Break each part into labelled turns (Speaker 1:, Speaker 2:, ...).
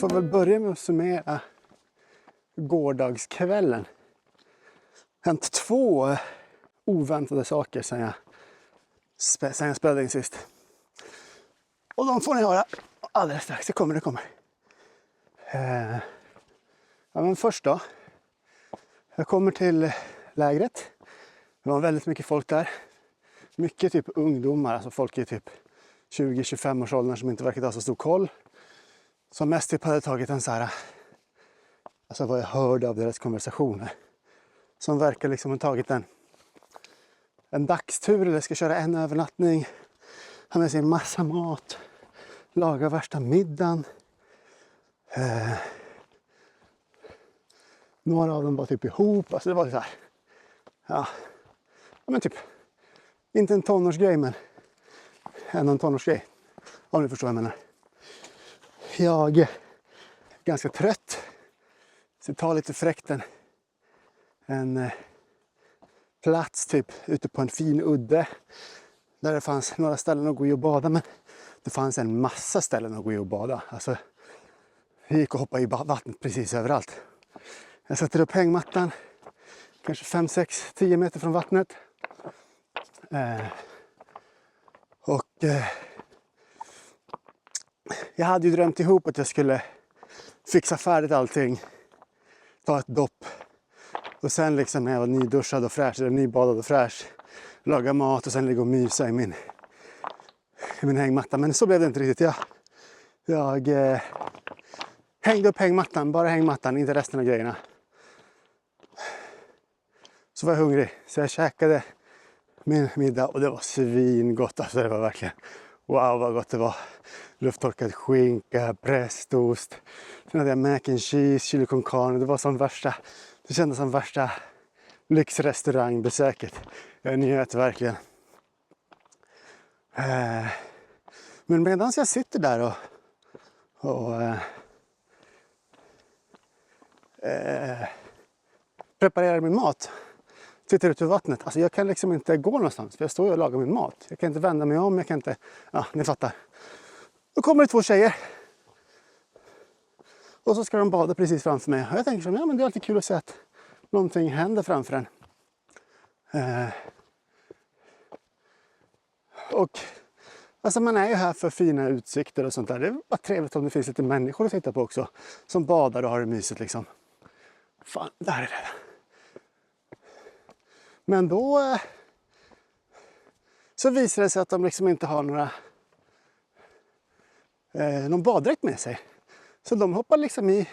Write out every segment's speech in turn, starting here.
Speaker 1: får väl börja med att summera gårdagskvällen. Hänt 2 oväntade saker sen jag spelade in sist. Och de får ni höra alldeles strax. Det kommer. Ja, men först då. Jag kommer till lägret. Det var väldigt mycket folk där. Mycket typ ungdomar, alltså folk i typ 20-25 års åldern som inte verkar ha så stor koll. Som mest typ hade tagit en så här, alltså vad jag hörde av deras konversationer. Som verkar liksom ha tagit en dagstur eller ska köra en övernattning. Ha med sig en massa mat. Laga värsta middagen. Några av dem var typ ihop. Alltså det var så här. Ja men typ. Inte en tonårsgrej men en tonårsgrej. Om ni förstår vad jag menar. Jag är ganska trött. Så jag tar lite fräckt en plats typ ute på en fin udde. Där det fanns några ställen att gå i och bada, men det fanns en massa ställen att gå i och bada. Alltså, jag gick och hoppade i vattnet precis överallt. Jag sätter upp hängmattan, kanske 5, 6, 10 meter från vattnet. Jag hade ju drömt ihop att jag skulle fixa färdigt allting. Ta ett dopp. Och sen liksom när jag var nyduschad och fräsch, eller nybadad och fräsch. Laga mat och sen ligga och mysa i min hängmatta. Men så blev det inte riktigt. Jag hängde upp hängmattan, bara hängmattan, inte resten av grejerna. Så var jag hungrig, så jag käkade min middag och det var svingott. Alltså det var verkligen, wow vad gott det var. Lufttorkad skinka, prästost. Sen hade jag mac and cheese, chili con carne. Det kändes som värsta lyxrestaurangbesöket. Jag njöt verkligen. Men medan jag sitter där och preparerar min mat, tittar ut ur vattnet. Alltså jag kan liksom inte gå någonstans för jag står och lagar min mat. Jag kan inte vända mig om, jag kan inte, ja ni fattar. Då kommer det 2 tjejer. Och så ska de bada precis framför mig. Och jag tänker så, ja men det är alltid kul att se att någonting händer framför en. Och alltså man är ju här för fina utsikter och sånt där. Det är bara trevligt om det finns lite människor att titta på också. Som badar och har det mysigt liksom. Fan, där är det. Men då så visar det sig att de liksom inte har någon baddräkt med sig. Så de hoppar liksom i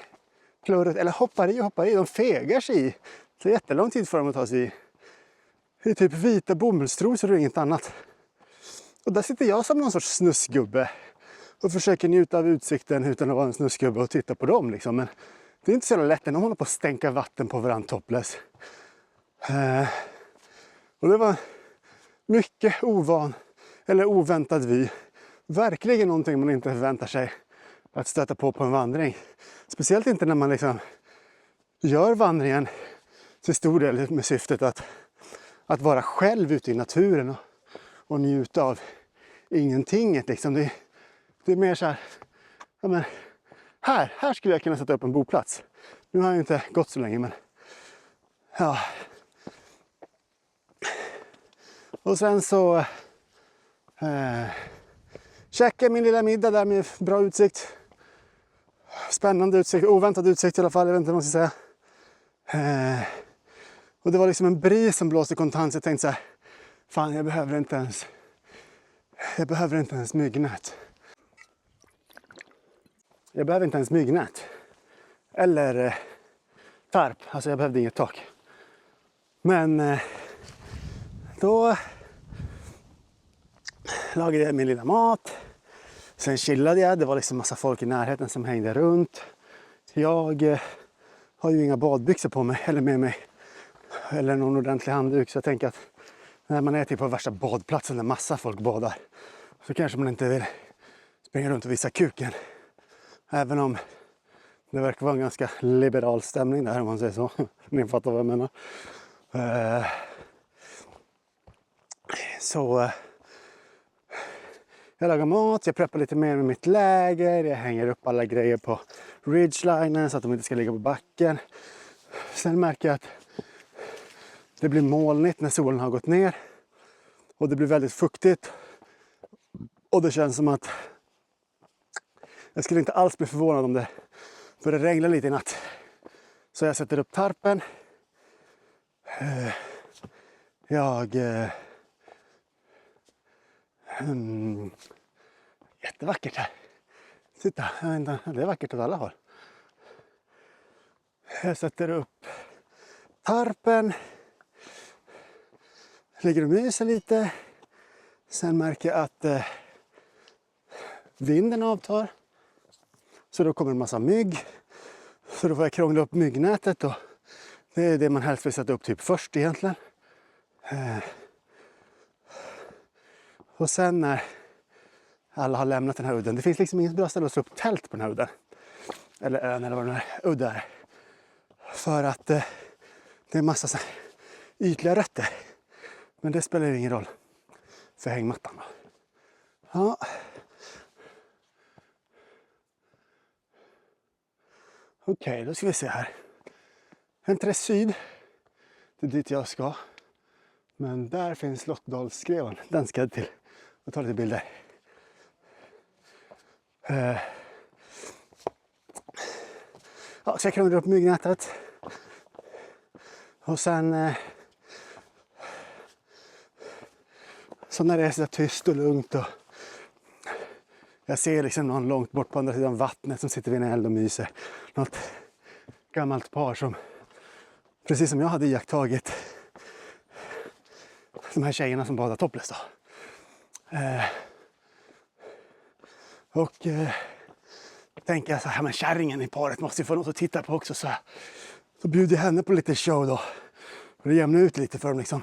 Speaker 1: klorret, eller hoppar i, de fegar sig i. Det är jättelång tid för dem att ta sig i typ vita bomullstrosor och inget annat. Och där sitter jag som någon sorts snusgubbe och försöker njuta av utsikten utan att vara en snusgubbe och titta på dem liksom. Men det är inte så lätt när de håller på att stänka vatten på varandra topless. Och det var mycket oväntad vy. Verkligen någonting man inte förväntar sig att stöta på en vandring. Speciellt inte när man liksom gör vandringen till stor del med syftet att vara själv ute i naturen och njuta av ingenting. Liksom. Det är mer så här, ja men, här skulle jag kunna sätta upp en boplats. Nu har jag inte gått så länge men ja. Och sen så käkade min lilla middag där med bra utsikt. Spännande utsikt, oväntad utsikt i alla fall, jag vet inte vad man ska säga. Och det var liksom en bris som blåste kontant så jag tänkte så här, fan jag behöver inte ens myggnät. Jag behöver inte ens myggnät. Eller tarp, alltså jag behövde inget tak. Men då lagade jag min lilla mat. Sen chillade jag, det var liksom massa folk i närheten som hängde runt. Jag har ju inga badbyxor på mig eller med mig. Eller någon ordentlig handduk så jag tänker att när man är typ på värsta badplatsen där massa folk badar så kanske man inte vill springa runt och visa kuken. Även om det verkar vara en ganska liberal stämning där om man säger så. Ni fattar vad jag menar. Så Jag lagar mat, jag preppar lite mer med mitt läger, jag hänger upp alla grejer på ridgelinen så att de inte ska ligga på backen. Sen märker jag att det blir molnigt när solen har gått ner och det blir väldigt fuktigt. Och det känns som att jag skulle inte alls bli förvånad om det börjar regna lite i natt. Så jag sätter upp tarpen. Jättevackert här. Titta, det är vackert åt alla håll. Jag sätter upp tarpen. Ligger och myser lite. Sen märker jag att vinden avtar. Så då kommer en massa mygg. Så då får jag krångla upp myggnätet. Och det är det man helst vill sätta upp typ först egentligen. Och sen när alla har lämnat den här udden. Det finns liksom inget bra ställe att slå upp tält på den här udden. Eller ön eller vad den här udden är. För att det är massa så här ytliga rötter. Men det spelar ju ingen roll för hängmattan då. Ja. Okej, då ska vi se här. Entré Syd. Det är dit jag ska. Men där finns Lottdalsskrevan. Den ska jag till och ta lite bilder. Ja, så jag krånglar upp myggnätet. Och sen så när det är så tyst och lugnt och jag ser liksom någon långt bort på andra sidan vattnet som sitter vid en eld och myser. Något gammalt par som, precis som jag hade iakttagit, de här tjejerna som badar topless då. Tänker jag så här, men kärringen i paret måste ju få något att titta på också. Så bjuder jag henne på lite show då. Och det jämnar ut lite för dem liksom.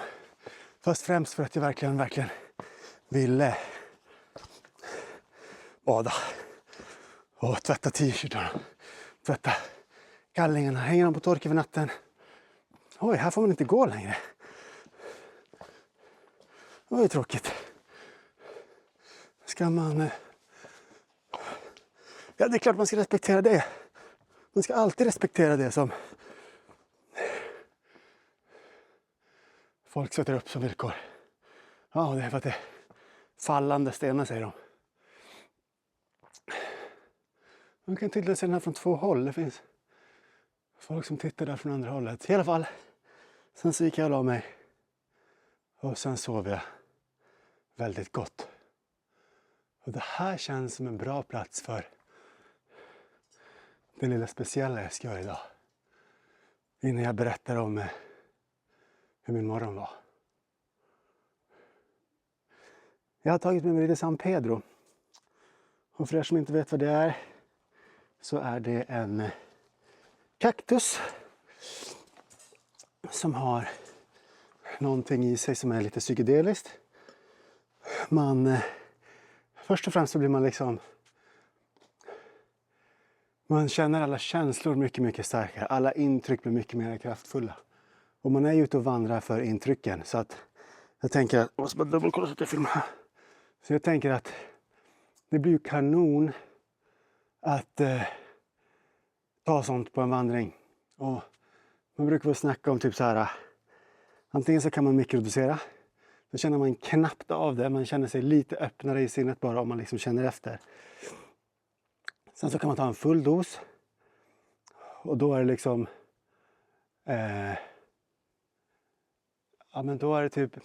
Speaker 1: Först främst för att jag verkligen ville bada. Och tvätta t-shirtarna. Tvätta kallingarna. Hänger dem på tork över natten. Oj, här får man inte gå längre. Det var ju tråkigt. Ska man... Ja, det är klart man ska respektera det. Man ska alltid respektera det som folk sätter upp som villkor. Ja, det är för att det är fallande stenar, säger de. Man kan titta sig den här från två håll. Det finns folk som tittar där från andra hållet. I alla fall. Sen så gick jag och la mig. Och sen sov jag väldigt gott. Och det här känns som en bra plats för det lilla speciella jag ska göra idag. Innan jag berättar om hur min morgon var. Jag har tagit med mig lite San Pedro. Och för er som inte vet vad det är, så är det en kaktus som har någonting i sig som är lite psykedeliskt. Först och främst så blir man liksom... Man känner alla känslor mycket, mycket starkare. Alla intryck blir mycket mer kraftfulla. Och man är ju ute och vandrar för intrycken. Så att jag tänker att... Jag måste bara dubbelkolla så att jag filmar. Så jag tänker att det blir ju kanon att ta sånt på en vandring. Och man brukar väl snacka om typ så här... Antingen så kan man mikrodosera. Då känner man knappt av det. Man känner sig lite öppnare i sinnet bara om man liksom känner efter. Sen så kan man ta en full dos. Och då är det liksom... ja, men då är det typ...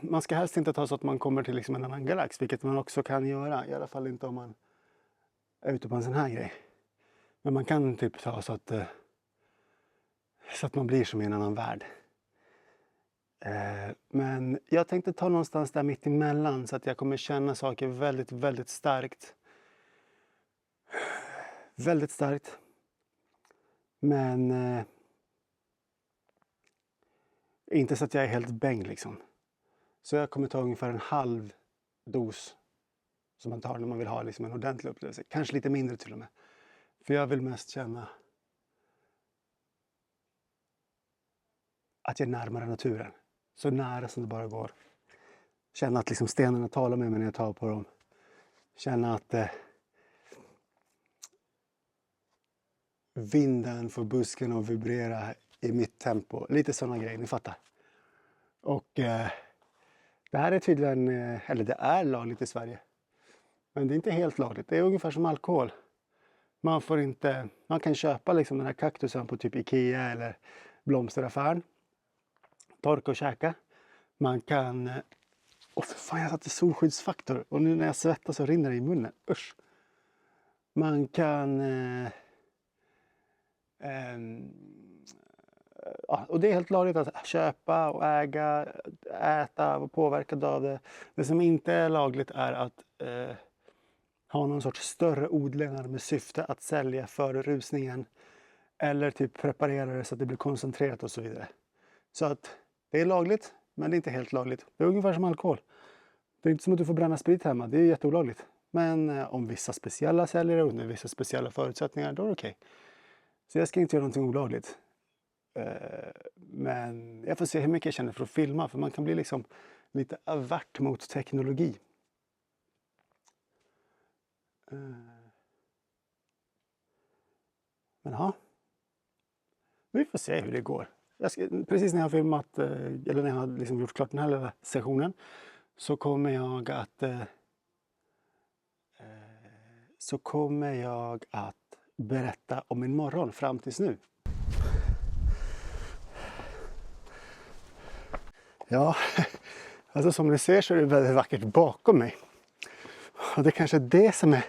Speaker 1: man ska helst inte ta så att man kommer till liksom en annan galax. Vilket man också kan göra. I alla fall inte om man är ute på en sån här grej. Men man kan typ ta så att man blir som i en annan värld. Men jag tänkte ta någonstans där mitt emellan. Så att jag kommer känna saker väldigt, väldigt starkt. Väldigt starkt. Men inte så att jag är helt bäng liksom. Så jag kommer ta ungefär en halv dos som man tar när man vill ha liksom en ordentlig upplevelse. Kanske lite mindre till och med. För jag vill mest känna att jag är närmare naturen. Så nära som det bara går. Känna att liksom stenarna talar med mig när jag tar på dem. Känna att vinden får busken att vibrera i mitt tempo. Lite sådana grejer, ni fattar. Och det här är tydligen, eller det är lagligt i Sverige. Men det är inte helt lagligt. Det är ungefär som alkohol. Man kan köpa liksom den här kaktusen på typ Ikea eller blomsteraffären. Torka och käka. Man kan... för fan, jag satte solskyddsfaktor. Och nu när jag svettas så rinner det i munnen. Usch. Man kan... och det är helt lagligt att köpa och äga, äta och påverkad av det. Det som inte är lagligt är att ha någon sorts större odlingar med syfte att sälja före rusningen. Eller typ preparera det så att det blir koncentrerat och så vidare. Så att det är lagligt, men det är inte helt lagligt. Det är ungefär som alkohol. Det är inte som att du får bränna sprit hemma, det är jätteolagligt. Men om vissa speciella säljare under vissa speciella förutsättningar, då är det okej. Så jag ska inte göra någonting olagligt. Men jag får se hur mycket jag känner för att filma. För man kan bli liksom lite avert mot teknologi. Men ja. Vi får se hur det går. Precis när jag har filmat, eller när jag har liksom gjort klart den här lilla sessionen. Så kommer jag att berätta om min morgon fram tills nu. Ja, alltså som ni ser så är det väldigt vackert bakom mig. Och det kanske är det som är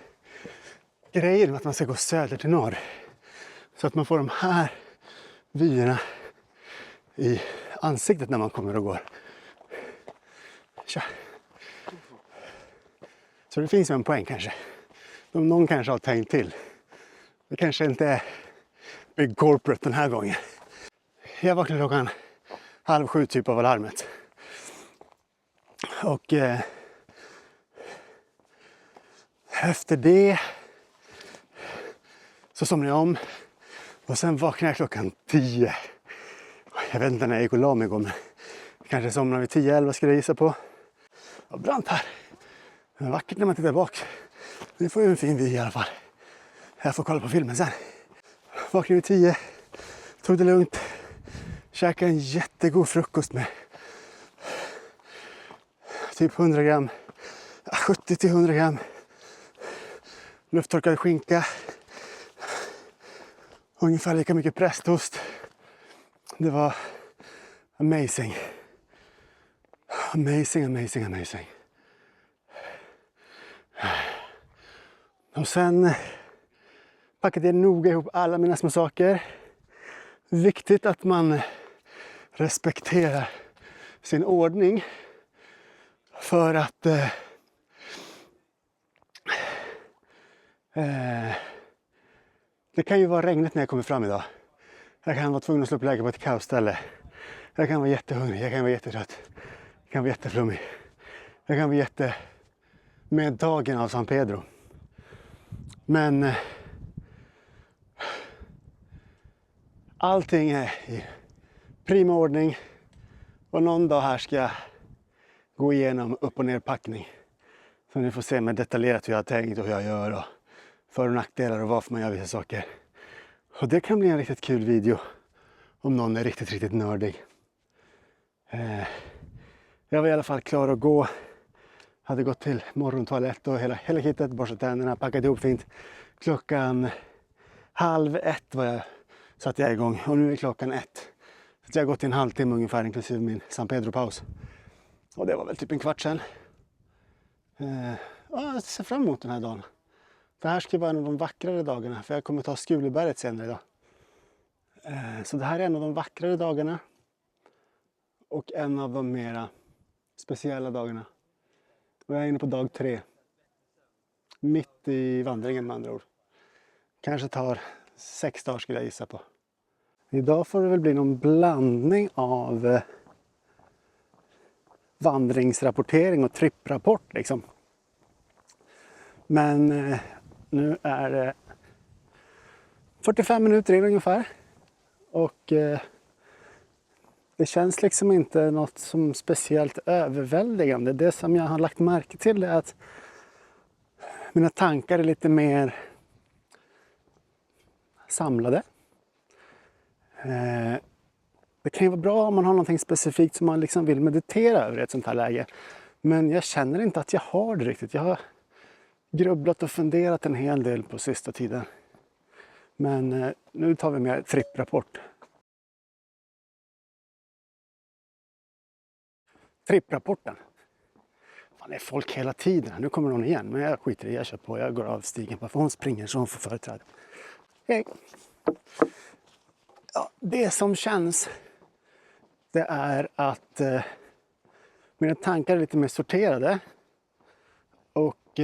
Speaker 1: grejen med att man ska gå söder till norr. Så att man får de här vyerna i ansiktet när man kommer och går. Tja. Så det finns ju en poäng kanske. Någon kanske har tänkt till. Det kanske inte är big corporate den här gången. Jag vaknade klockan 6:30 typ av alarmet. Och efter det så somnade jag om. Och sen vaknade jag klockan 10. Jag vet inte när jag gick och la mig igår, men kanske somnade vid 10-11 skulle jag gissa på. Det var brant här. Det är vackert när man tittar bak. Nu får jag en fin vy i alla fall. Jag får kolla på filmen sen. Vaknade vid 10. Tog det lugnt. Käkade en jättegod frukost med typ 100 gram. 70-100 gram. Lufttorkad skinka. Ungefär lika mycket prästost. Det var amazing. Amazing. Och sen packade jag noga ihop alla mina små saker. Viktigt att man respekterar sin ordning. För att det kan ju vara regnigt när jag kommer fram idag. Jag kan vara tvungen att slå upp läge på ett kaosställe. Jag kan vara jättehungrig, jag kan vara jättetrött. Jag kan vara jätteflummig. Jag kan vara medtagen av San Pedro. Men allting är i prima ordning. Och någon dag här ska jag gå igenom upp- och nerpackning. Så ni får se mer detaljerat hur jag har tänkt och hur jag gör. Och för- och nackdelar och varför man gör vissa saker. Och det kan bli en riktigt kul video. Om någon är riktigt nördig. Jag var i alla fall klar att gå. Hade gått till morgontoalett och hela kittet. Borstat tänderna, packat ihop fint. Klockan 12:30 satte jag igång. Och nu är klockan 1. Så jag har gått i en halvtimme ungefär inklusive min San Pedro-paus. Och det var väl typ en kvart sedan. Jag ser fram emot den här dagen. Det här ska vara en av de vackrare dagarna. För jag kommer ta Skuleberget senare idag. Så det här är en av de vackrare dagarna. Och en av de mera speciella dagarna. Och jag är inne på dag 3. Mitt i vandringen med andra ord. Kanske tar 6 dagar skulle jag gissa på. Idag får det väl bli någon blandning av vandringsrapportering och tripprapport liksom. Men nu är det 45 minuter in ungefär. Och Det känns liksom inte något som speciellt överväldigande. Det som jag har lagt märke till är att mina tankar är lite mer samlade. Det kan ju vara bra om man har någonting specifikt som man liksom vill meditera över i ett sånt här läge. Men jag känner inte att jag har det riktigt. Jag har grubblat och funderat en hel del på sista tiden. Men nu tar vi med tripprapport. Tripprapporten. Fan, det är folk hela tiden. Nu kommer någon igen. Men jag skiter i, jag kör på. Jag går av stigen. För hon springer så hon får företräde. Hej. Ja, det som känns, det är att mina tankar är lite mer sorterade. Och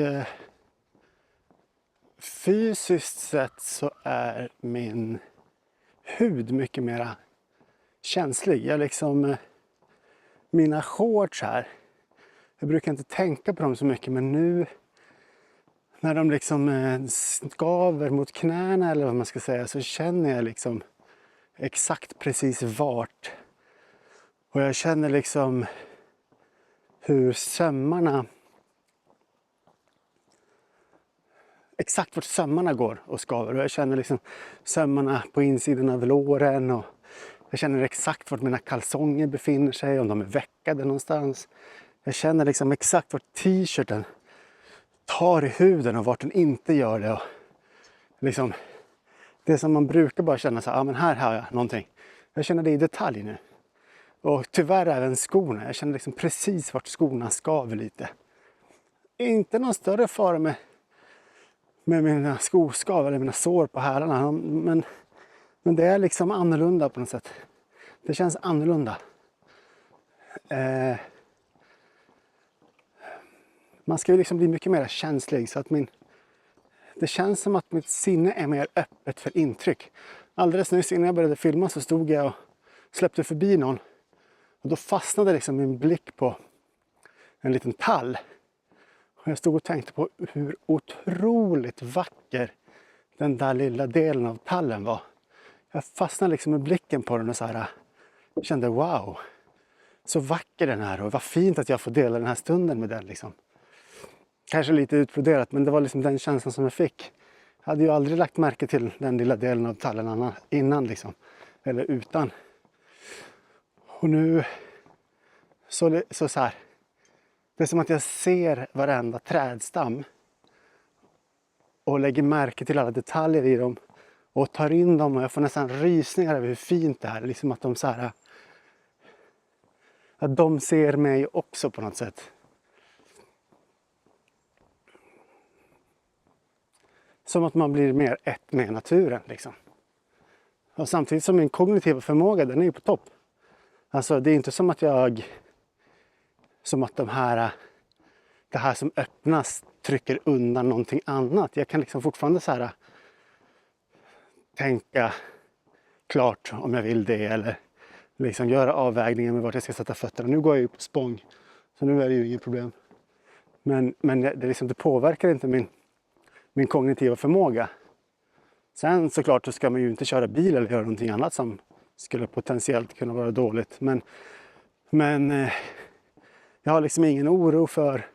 Speaker 1: fysiskt sett så är min hud mycket mer känslig. Jag liksom, mina shorts här, jag brukar inte tänka på dem så mycket, men nu när de liksom skaver mot knäna eller vad man ska säga, så känner jag liksom exakt precis vart. Och jag känner liksom hur sömmarna, exakt vart sömmarna går och skaver. Och jag känner liksom sömmarna på insidan av låren, och jag känner exakt vart mina kalsonger befinner sig, om de är veckade någonstans. Jag känner liksom exakt vart t-shirten tar i huden och vart den inte gör det. Och liksom, det som man brukar bara känna så här, men här har jag någonting. Jag känner det i detalj nu. Och tyvärr även skorna. Jag känner liksom precis vart skorna skaver lite. Inte någon större fara med mina skoskav eller mina sår på hälarna. Men det är liksom annorlunda på något sätt. Det känns annorlunda. Man ska ju liksom bli mycket mer känslig, så att det känns som att mitt sinne är mer öppet för intryck. Alldeles nyss innan jag började filma så stod jag och släppte förbi någon. Och då fastnade liksom min blick på en liten tall. Och jag stod och tänkte på hur otroligt vacker den där lilla delen av tallen var. Jag fastnade liksom med blicken på den och så här, kände wow. Så vacker den är, och vad fint att jag får dela den här stunden med den liksom. Kanske lite utbroderat, men det var liksom den känslan som jag fick. Jag hade ju aldrig lagt märke till den lilla delen av tallen innan liksom. Eller utan. Och nu så här. Det är som att jag ser varenda trädstam. Och lägger märke till alla detaljer i dem. Och tar in dem, och jag får nästan rysningar över hur fint det är. Liksom att de så här. Att de ser mig också på något sätt. Som att man blir mer ett med naturen liksom. Och samtidigt som min kognitiva förmåga, den är ju på topp. Alltså det är inte som att det här som öppnas trycker undan någonting annat. Jag kan liksom fortfarande så här tänka klart om jag vill det, eller liksom göra avvägningen med vart jag ska sätta fötterna. Nu går jag ju på spång, så nu är det ju inget problem. Men det påverkar inte min kognitiva förmåga. Sen såklart så ska man ju inte köra bil eller göra någonting annat som skulle potentiellt kunna vara dåligt. Men jag har liksom ingen oro för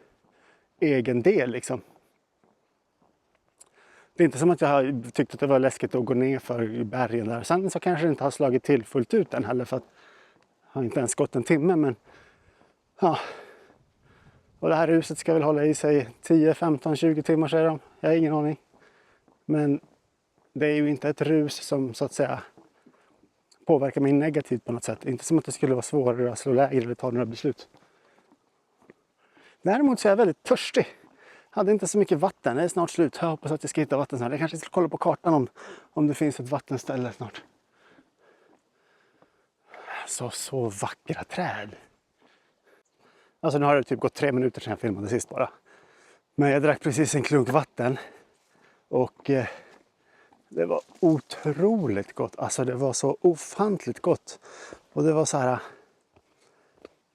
Speaker 1: egen del liksom. Det är inte som att jag har tyckt att det var läskigt att gå ner för i bergen där. Sen så kanske det inte har slagit till fullt ut än heller, för att jag har inte ens gått en timme. Men ja. Och det här huset ska väl hålla i sig 10, 15, 20 timmar säger de. Jag har ingen aning. Men det är ju inte ett rus som så att säga påverkar mig negativt på något sätt. Inte som att det skulle vara svårare att slå läger eller ta några beslut. Däremot så är jag väldigt törstig. Hade inte så mycket vatten. Det är snart slut. Jag hoppas att jag ska hitta vatten snart. Jag kanske ska kolla på kartan om det finns ett vattenställe snart. Så vackra träd. Alltså nu har det typ gått 3 minuter sedan jag filmade sist bara. Men jag drack precis en klunk vatten. Och det var otroligt gott. Alltså det var så ofantligt gott. Och det var så här.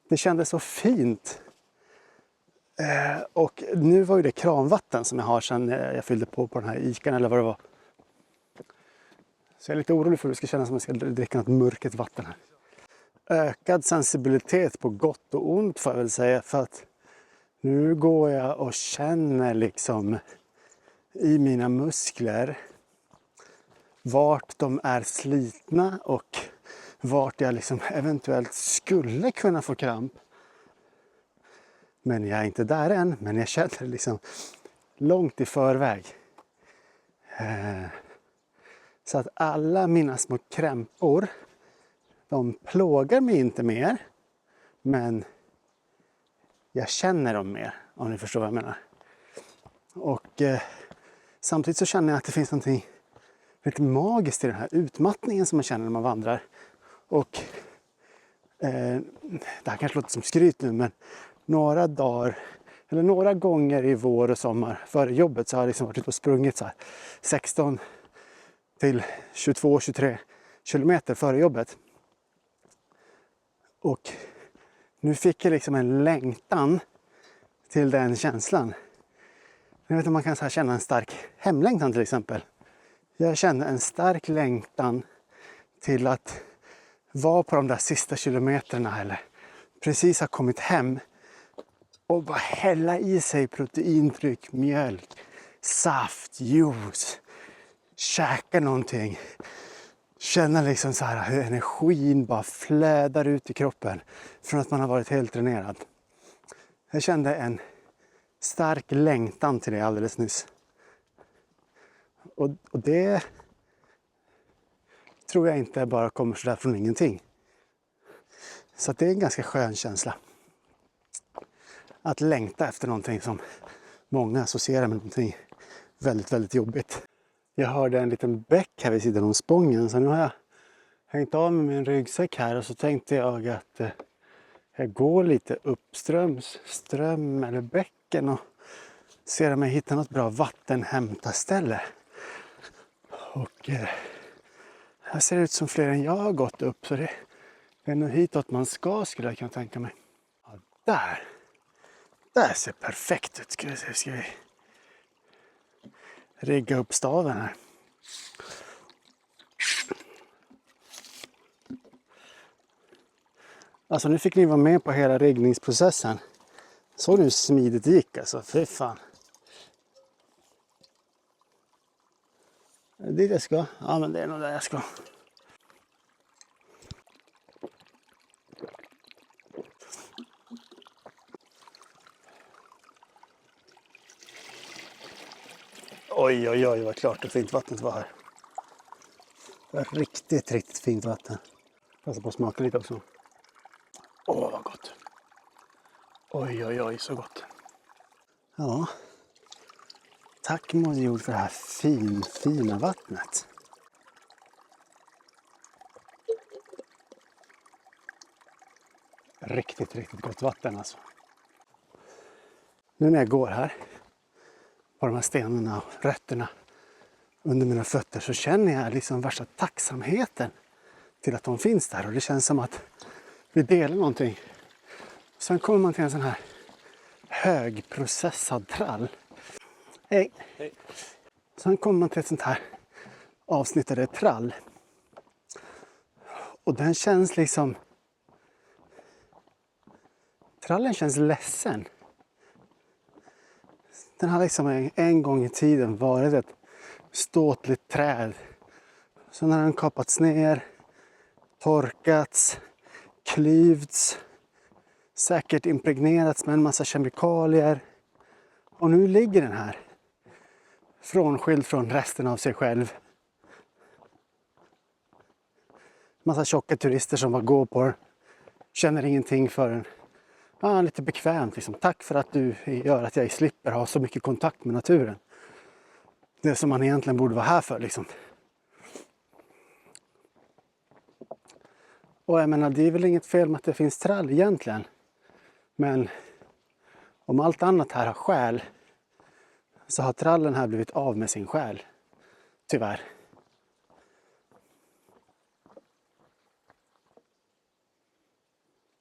Speaker 1: Det kändes så fint. Och nu var ju det kranvatten som jag har sedan jag fyllde på den här ikan eller vad det var. Så jag är lite orolig för att det ska kännas som att jag ska dricka något mörket vatten här. ökad sensibilitet på gott och ont, får jag väl säga. För att nu går jag och känner liksom i mina muskler vart de är slitna och vart jag liksom eventuellt skulle kunna få kramp. Men jag är inte där än, men jag känner liksom långt i förväg. Så att alla mina små krämpor, de plågar mig inte mer, men jag känner dem mer, om ni förstår vad jag menar. Och samtidigt så känner jag att det finns någonting lite magiskt i den här utmattningen som man känner när man vandrar. Och det här kanske låter som skryt nu, men några dagar eller några gånger i vår och sommar före jobbet så har jag liksom varit ute och sprungit så här 16 till 22-23 kilometer före jobbet. Och nu fick jag liksom en längtan till den känslan. Jag vet inte om man kan så här känna en stark hemlängtan till exempel. Jag kände en stark längtan till att vara på de där sista kilometerna eller precis ha kommit hem och bara hälla i sig proteintryck, mjölk, saft, juice, käka någonting. Känna liksom så här hur energin bara flödar ut i kroppen från att man har varit helt dränerad. Jag kände en stark längtan till det alldeles nyss. Och det tror jag inte bara kommer så där från ingenting. Så det är en ganska skön känsla. Att längta efter någonting som många associerar med någonting väldigt, väldigt jobbigt. Jag hörde en liten bäck här vid sidan om Spången, så nu har jag hängt av med min ryggsäck här och så tänkte jag att jag går lite uppströms ström eller bäcken och ser om jag hittar något bra vattenhämtarställe. Och här ser det ut som fler än jag har gått upp, så det är nog hitåt man ska, skulle jag kunna tänka mig. Ja, där ser perfekt ut. Ska vi rigga upp staven här. Alltså nu fick ni vara med på hela riggningsprocessen. Så nu smidigt det gick alltså, fy fan. Är det dit jag ska? Ja, men det är nog där jag ska. Oj, oj, oj, vad klart och fint vattnet var här. Det var riktigt, riktigt fint vatten. Passa på att smaka lite också. Åh, vad gott. Oj, oj, oj, så gott. Ja. Tack Moder Jord för det här fina vattnet. Riktigt, riktigt gott vatten alltså. Nu när jag går här på de här stenarna och rötterna under mina fötter så känner jag liksom värsta tacksamheten till att de finns där. Och det känns som att vi delar någonting. Sen kommer man till en sån här högprocessad trall. Hej! Hej. Sen kommer man till ett sånt här avsnitt där det är trall. Och den känns liksom... Trallen känns ledsen. Den har liksom en gång i tiden varit ett ståtligt träd. Sen har den kapats ner, torkats, klyvts, säkert impregnerats med en massa kemikalier. Och nu ligger den här, frånskild från resten av sig själv. Massa tjocka turister som bara går på den, känner ingenting för den. Ja, lite bekvämt liksom. Tack för att du gör att jag slipper ha så mycket kontakt med naturen. Det som man egentligen borde vara här för liksom. Och jag menar, det är väl inget fel med att det finns trall egentligen. Men om allt annat här har själ så har trallen här blivit av med sin själ. Tyvärr.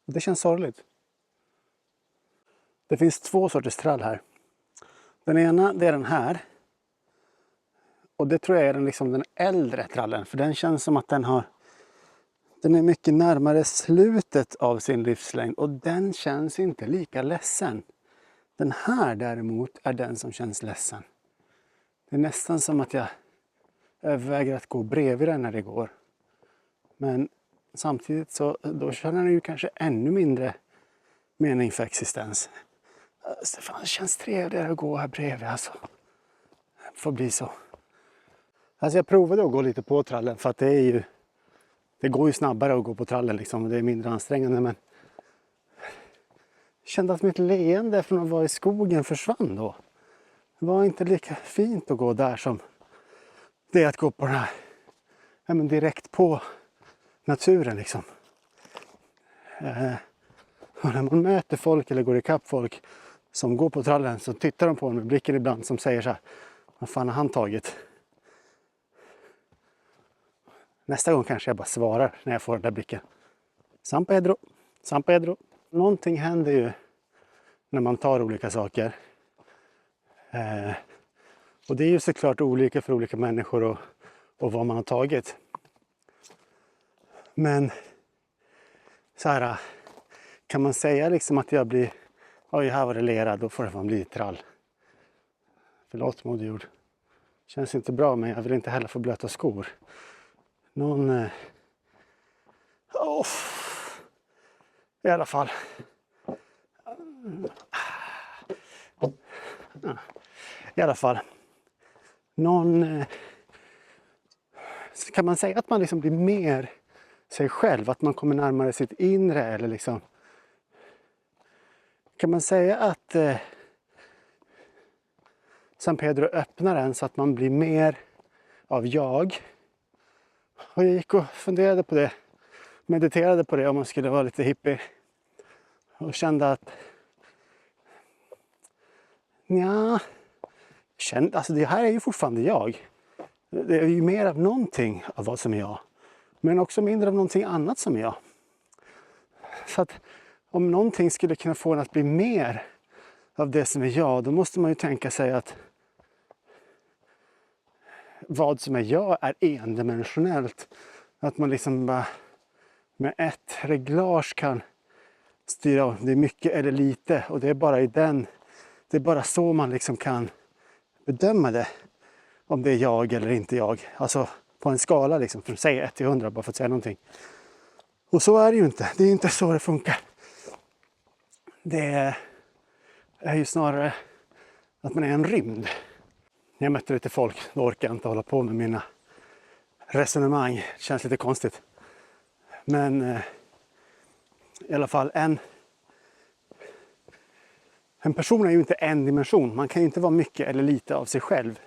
Speaker 1: Det känns sorgligt. Det finns två sorters trall här. Den ena, det är den här. Och det tror jag är den äldre trallen. För den känns som att den har Den är mycket närmare slutet av sin livslängd och den känns inte lika ledsen. Den här däremot är den som känns ledsen. Det är nästan som att jag överväger att gå bredvid den när det går. Men samtidigt så då känner den ju kanske ännu mindre mening för existens. Det känns trevligare att gå här bredvid alltså. Det får bli så. Alltså jag provade att gå lite på trallen för att det går ju snabbare att gå på trallen liksom. Det är mindre ansträngande men jag kände att mitt leende från att vara i skogen försvann då. Det var inte lika fint att gå där som det är att gå på den här, direkt på naturen liksom. Och när man möter folk eller går ikapp folk som går på trallen så tittar de på en med blicken ibland som säger så här: vad fan har han tagit? Nästa gång kanske jag bara svarar när jag får den där blicken. San Pedro, San Pedro. Någonting händer ju när man tar olika saker. Och det är ju såklart olika för olika människor och vad man har tagit. Men så här, kan man säga liksom att jag blir, oj här var det lera, då får det fan bli trall. Förlåt moderjord. Känns inte bra men jag vill inte heller få blöta skor. I alla fall. Kan man säga att man liksom blir mer sig själv, att man kommer närmare sitt inre eller liksom. Kan man säga att San Pedro öppnar en så att man blir mer av jag. Och jag gick och funderade på det, mediterade på det om man skulle vara lite hippie. Och kände att alltså det här är ju fortfarande jag. Det är ju mer av någonting av vad som är jag. Men också mindre av någonting annat som är jag. Så att om någonting skulle kunna få en att bli mer av det som är jag, då måste man ju tänka sig att vad som är jag är endimensionellt. Att man liksom bara med ett reglage kan styra om det är mycket eller lite. Och det är bara det är bara så man liksom kan bedöma det. Om det är jag eller inte jag. Alltså på en skala liksom från säg 1 till 100 bara för att säga någonting. Och så är det ju inte. Det är inte så det funkar. Det är ju snarare att man är en rymd. När jag mötte lite folk, då orkar jag inte hålla på med mina resonemang. Det känns lite konstigt. Men i alla fall en person är ju inte en dimension. Man kan ju inte vara mycket eller lite av sig själv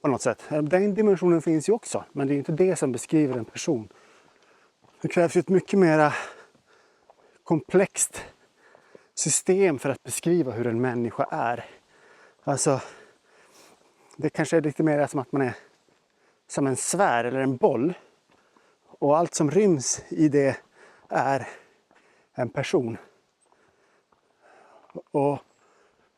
Speaker 1: på något sätt. Den dimensionen finns ju också, men det är inte det som beskriver en person. Det krävs ju ett mycket mer komplext system för att beskriva hur en människa är. Alltså, det kanske är lite mer som att man är som en sfär eller en boll. Och allt som ryms i det är en person. Och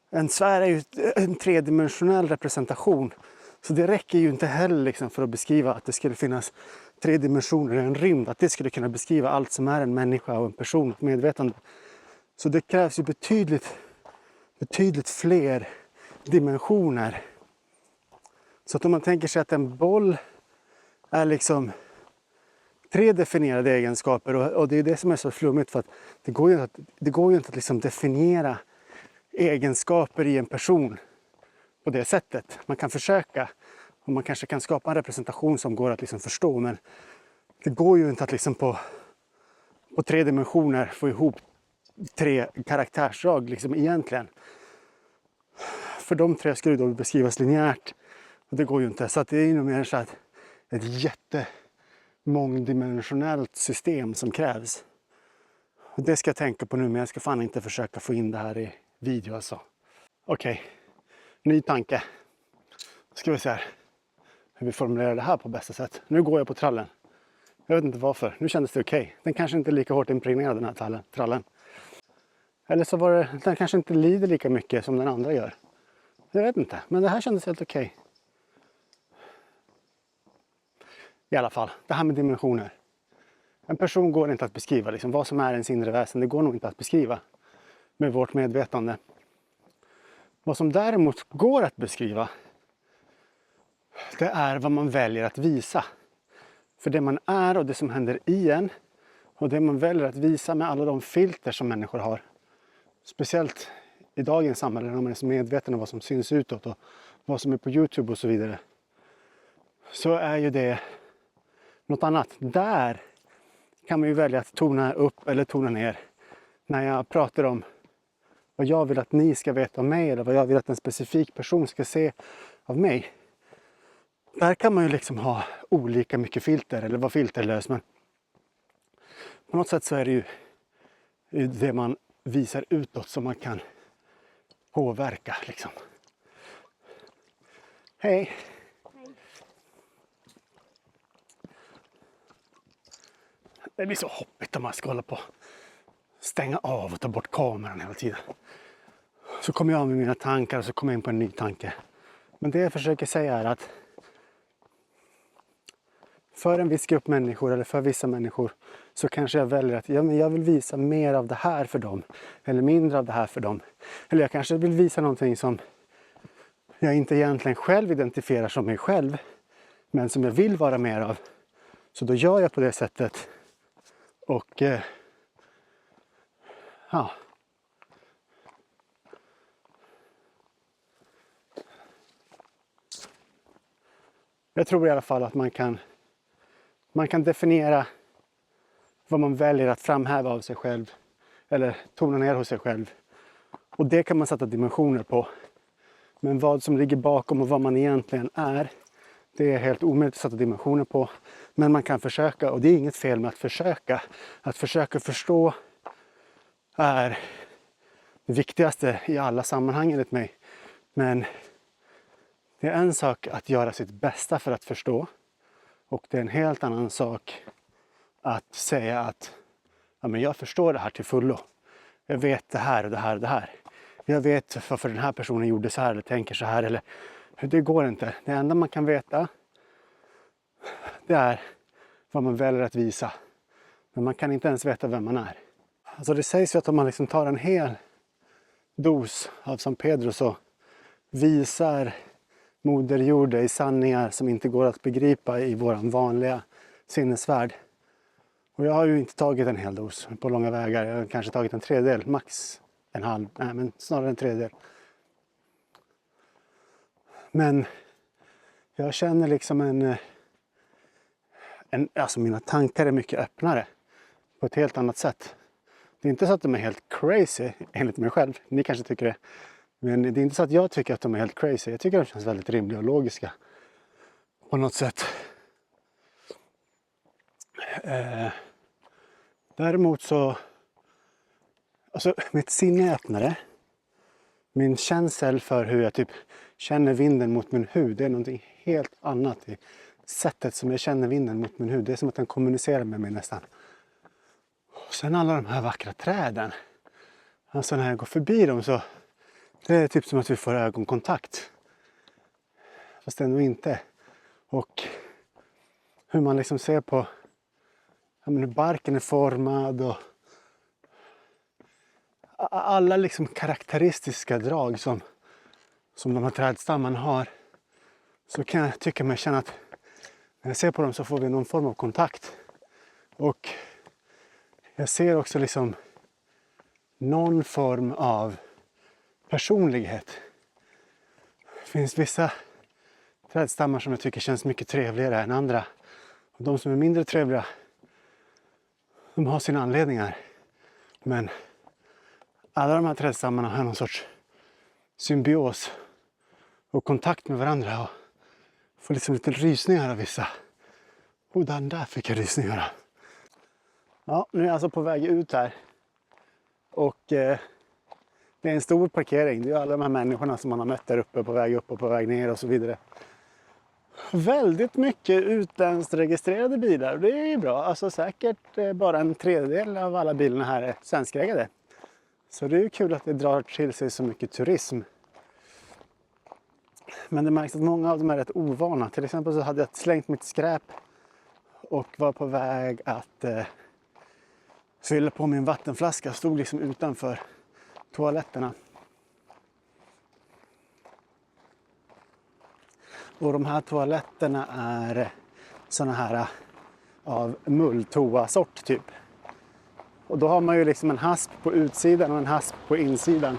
Speaker 1: en sfär är ju en tredimensionell representation. Så det räcker ju inte heller liksom för att beskriva att det skulle finnas 3 dimensioner i en rymd. Att det skulle kunna beskriva allt som är en människa och en person, ett medvetande. Så det krävs ju betydligt fler dimensioner. Så att om man tänker sig att en boll är liksom 3 definierade egenskaper och det är det som är så flummigt för att det går ju inte att liksom definiera egenskaper i en person på det sättet. Man kan försöka och man kanske kan skapa en representation som går att liksom förstå, men det går ju inte att liksom på 3 dimensioner få ihop 3 karaktärsdrag liksom egentligen. För de 3 skulle då beskrivas linjärt och det går ju inte, så att det är ju nog mer så att ett jättemångdimensionellt system som krävs. Och det ska jag tänka på nu, men jag ska fan inte försöka få in det här i video alltså. Okej, ny tanke. Ska vi se här hur vi formulerar det här på bästa sätt. Nu går jag på trallen. Jag vet inte varför. Nu kändes det okej. Den kanske inte är lika hårt impregnerad den här trallen. Eller så var det, den kanske inte lider lika mycket som den andra gör. Jag vet inte, men det här kändes helt okej. I alla fall, det här med dimensioner. En person går inte att beskriva, liksom, vad som är ens inre väsen, det går nog inte att beskriva med vårt medvetande. Vad som däremot går att beskriva, det är vad man väljer att visa. För det man är och det som händer i en och det man väljer att visa med alla de filter som människor har. Speciellt i dagens samhälle när man är så medveten om vad som syns utåt och vad som är på YouTube och så vidare. Så är ju det något annat. Där kan man ju välja att tona upp eller tona ner. När jag pratar om vad jag vill att ni ska veta om mig eller vad jag vill att en specifik person ska se av mig. Där kan man ju liksom ha olika mycket filter eller vara filterlös. Men på något sätt så är det ju det man visar utåt som man kan påverka liksom. Hej! Det blir så hoppigt om man ska hålla på stänga av och ta bort kameran hela tiden. Så kommer jag med mina tankar och så kommer jag in på en ny tanke. Men det jag försöker säga är att för en viss grupp människor eller för vissa människor så kanske jag väljer att jag vill visa mer av det här för dem. Eller mindre av det här för dem. Eller jag kanske vill visa någonting som jag inte egentligen själv identifierar som mig själv. Men som jag vill vara mer av. Så då gör jag på det sättet. Och ja. Jag tror i alla fall att man kan definiera vad man väljer att framhäva av sig själv. Eller tona ner hos sig själv. Och det kan man sätta dimensioner på. Men vad som ligger bakom och vad man egentligen är. Det är helt omöjligt att sätta dimensioner på. Men man kan försöka, och det är inget fel med att försöka. Att försöka förstå är det viktigaste i alla sammanhang enligt mig. Men det är en sak att göra sitt bästa för att förstå. Och det är en helt annan sak att säga att ja, men jag förstår det här till fullo. Jag vet det här och det här och det här. Jag vet varför den här personen gjorde så här eller tänker så här. Eller, det går inte. Det enda man kan veta det är vad man väljer att visa. Men man kan inte ens veta vem man är. Alltså det sägs ju att om man liksom tar en hel dos av San Pedro så visar Moder Jord i sanningar som inte går att begripa i våran vanliga sinnesvärld. Och jag har ju inte tagit en hel dos på långa vägar. Jag har kanske tagit en tredjedel, max en halv, nej men snarare en tredjedel. Men jag känner liksom alltså mina tankar är mycket öppnare på ett helt annat sätt. Det är inte så att de är helt crazy enligt mig själv. Ni kanske tycker det. Men det är inte så att jag tycker att de är helt crazy. Jag tycker att de känns väldigt rimliga och logiska. På något sätt. Däremot så... Alltså mitt sinne är öppnare. Min känsel för hur jag typ känner vinden mot min hud. Det är någonting helt annat i sättet som jag känner vinden mot min hud. Det är som att den kommunicerar med mig nästan. Och sen alla de här vackra träden. Alltså när jag går förbi dem så... Det är typ som att vi får ögonkontakt. Fast ändå inte. Och hur man liksom ser på hur barken är formad och alla liksom karaktäristiska drag som de här trädstammarna har. Så kan jag tycka mig känna att när jag ser på dem så får vi någon form av kontakt. Och jag ser också liksom någon form av personlighet. Det finns vissa trädstammar som jag tycker känns mycket trevligare än andra. Och de som är mindre trevliga, de har sina anledningar. Men alla de här trädstammarna har någon sorts symbios och kontakt med varandra. Och får liksom lite rysningar av vissa. Och den där fick jag rysningar av. Ja, nu är jag alltså på väg ut här. Och det är en stor parkering. Det är alla de här människorna som man har mött där uppe på väg upp och på väg ner och så vidare. Väldigt mycket utländskt registrerade bilar. Det är ju bra. Alltså säkert bara en tredjedel av alla bilarna här är svenskägade. Så det är ju kul att det drar till sig så mycket turism. Men det märks att många av dem är rätt ovana. Till exempel så hade jag slängt mitt skräp och var på väg att fylla på min vattenflaska. Stod liksom utanför toaletterna. Och de här toaletterna är såna här av mulltoa-sort typ. Och då har man ju liksom en hasp på utsidan och en hasp på insidan.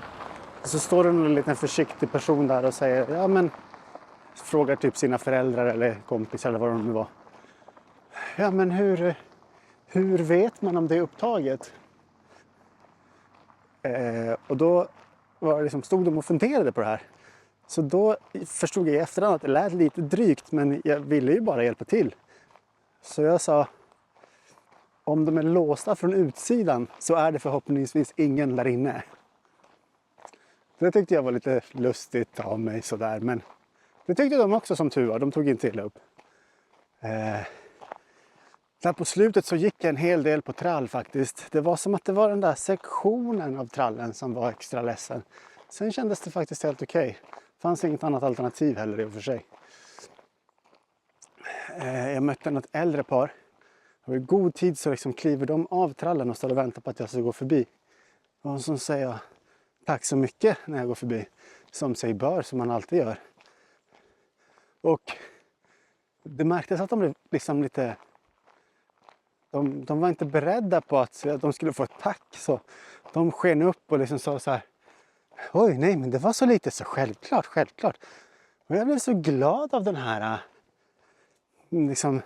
Speaker 1: Och så står det en liten försiktig person där och säger, ja men, frågar typ sina föräldrar eller kompisar eller vad de nu var. Ja men hur vet man om det är upptaget? Och då var det liksom, stod de och funderade på det här. Så då förstod jag i efterhand att det lät lite drygt, men jag ville ju bara hjälpa till. Så jag sa, om de är låsta från utsidan så är det förhoppningsvis ingen där inne. Det tyckte jag var lite lustigt av mig sådär, men det tyckte de också som tur var. De tog inte illa upp. Där på slutet så gick jag en hel del på trall faktiskt. Det var som att det var den där sektionen av trallen som var extra ledsen. Sen kändes det faktiskt helt okej. Fanns inget annat alternativ heller i och för sig. Jag mötte något äldre par. Och i god tid så liksom kliver de av trallen och står och väntar på att jag ska gå förbi. Och så säger jag tack så mycket när jag går förbi. Som sig bör, som man alltid gör. Och det märktes att de blev liksom lite... De var inte beredda på att de skulle få ett tack. Så de sken upp och liksom sa så här. Oj, nej, men det var så lite, så självklart. Och jag blev så glad av den här liksom,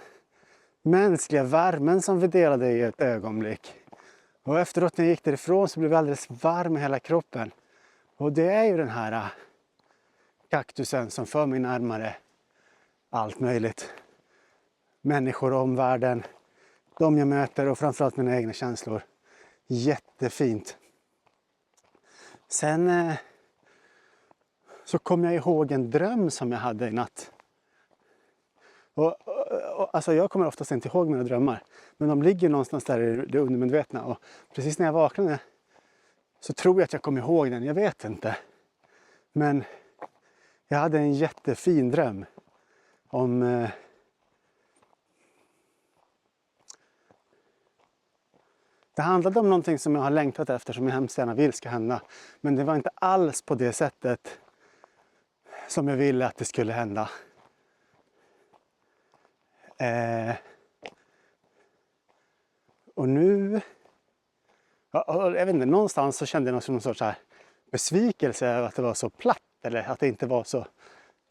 Speaker 1: mänskliga värmen som vi delade i ett ögonblick. Och efteråt när jag gick därifrån så blev jag alldeles varm i hela kroppen. Och det är ju den här kaktusen som för mig närmare allt möjligt. Människor, omvärlden, de jag möter och framförallt mina egna känslor. Jättefint. Sen så kom jag ihåg en dröm som jag hade i natt. Och alltså jag kommer oftast inte ihåg mina drömmar. Men de ligger någonstans där i det undermedvetna. Och precis när jag vaknade så tror jag att jag kom ihåg den. Jag vet inte. Men jag hade en jättefin dröm om... Det handlade om någonting som jag har längtat efter, som jag hemskt gärna vill ska hända. Men det var inte alls på det sättet som jag ville att det skulle hända. Och nu... Jag vet inte, någonstans så kände jag någon sorts här besvikelse över att det var så platt. Eller att det inte var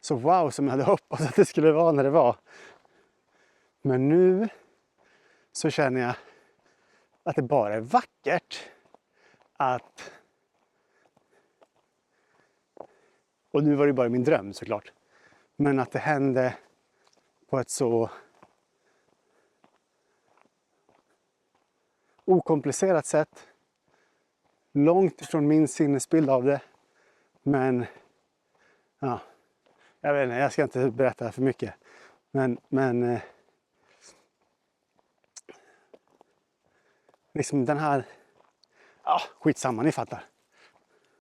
Speaker 1: så wow som jag hade hoppats att det skulle vara när det var. Men nu så känner jag att det bara är vackert att... Och nu var det bara min dröm såklart. Men att det hände på ett så okomplicerat sätt. Långt ifrån min sinnesbild av det. Men ja, jag vet inte, jag ska inte berätta för mycket. Men liksom den här, ja, skitsamma, ni fattar.